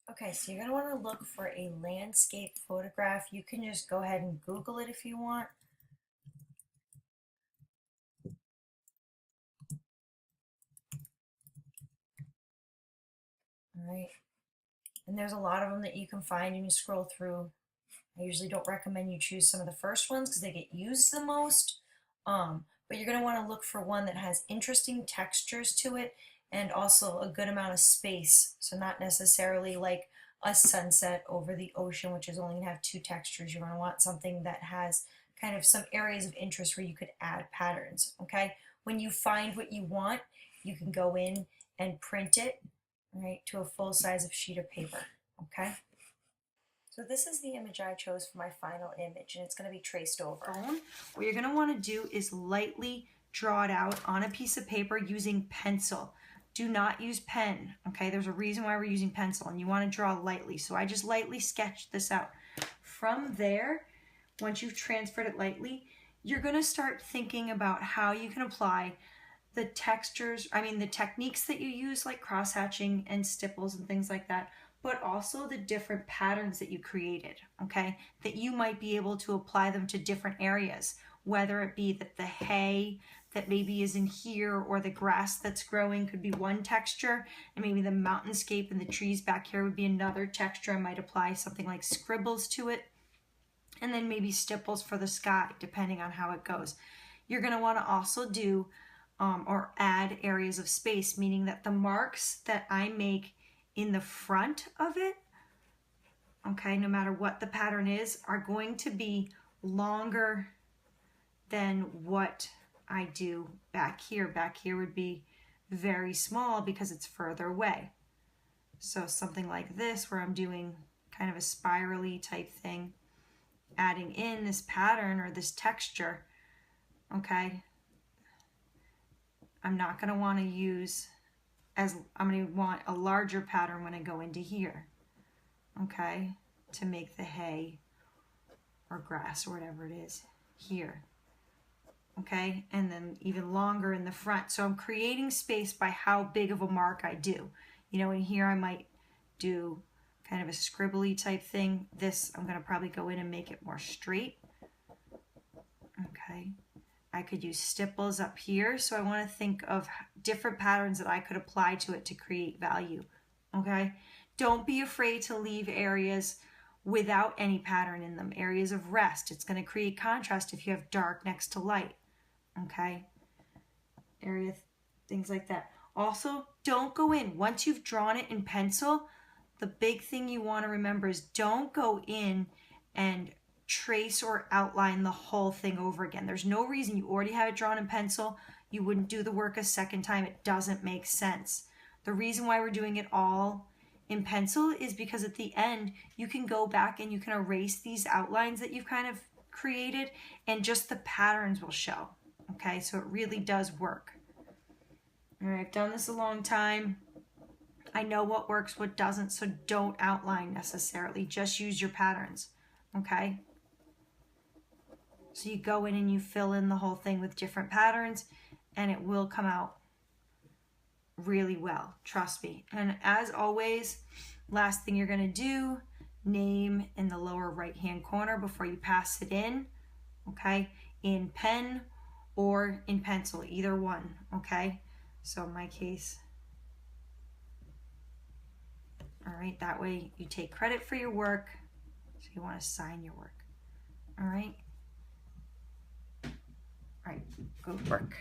Okay, so you're going to want to look for a landscape photograph. You can just go ahead and Google it if you want. All right. And there's a lot of them that you can find and you scroll through. I usually don't recommend you choose some of the first ones because they get used the most. But you're going to want to look for one that has interesting textures to it and also a good amount of space. So not necessarily like a sunset over the ocean, which is only going to have two textures. You're going to want something that has kind of some areas of interest where you could add patterns. Okay. When you find what you want, you can go in and print it, right, to a full size of sheet of paper. Okay. So this is the image I chose for my final image, and it's going to be traced over. What you're going to want to do is lightly draw it out on a piece of paper using pencil. Do not use pen, okay? There's a reason why we're using pencil, and you want to draw lightly. So I just lightly sketched this out. From there, once you've transferred it lightly, you're going to start thinking about how you can apply the textures, the techniques that you use, like cross-hatching and stipples and things like that, but also the different patterns that you created, okay? That you might be able to apply them to different areas, whether it be that the hay that maybe is in here or the grass that's growing could be one texture, and maybe the mountainscape and the trees back here would be another texture. I might apply something like scribbles to it, and then maybe stipples for the sky, depending on how it goes. You're gonna wanna also do or add areas of space, meaning that the marks that I make in the front of it, okay, no matter what the pattern is, are going to be longer than what I do back here. Back here would be very small because it's further away. So something like this, where I'm doing kind of a spirally type thing, adding in this pattern or this texture, okay, I'm not going to want to use I'm going to want a larger pattern when I go into here, okay, to make the hay or grass or whatever it is here, okay, and then even longer in the front. So I'm creating space by how big of a mark I do. You know, in here I might do kind of a scribbly type thing. This, I'm going to probably go in and make it more straight, okay. I could use stipples up here. So I want to think of different patterns that I could apply to it to create value. Okay. Don't be afraid to leave areas without any pattern in them. Areas of rest. It's going to create contrast if you have dark next to light. Okay. Things like that. Also, don't go in. Once you've drawn it in pencil, the big thing you want to remember is don't go in and trace or outline the whole thing over again. There's no reason. You already have it drawn in pencil. You wouldn't do the work a second time. It doesn't make sense. The reason why we're doing it all in pencil is because at the end you can go back and you can erase these outlines that you've kind of created and just the patterns will show. Okay, so it really does work. All right, I've done this a long time. I know what works, what doesn't, so don't outline necessarily. Just use your patterns, okay? So you go in and you fill in the whole thing with different patterns and it will come out really well, trust me. And as always, last thing you're gonna do, name in the lower right-hand corner before you pass it in, okay? In pen or in pencil, either one, okay? So in my case, all right, that way you take credit for your work, so you wanna sign your work, all right? All right, go work.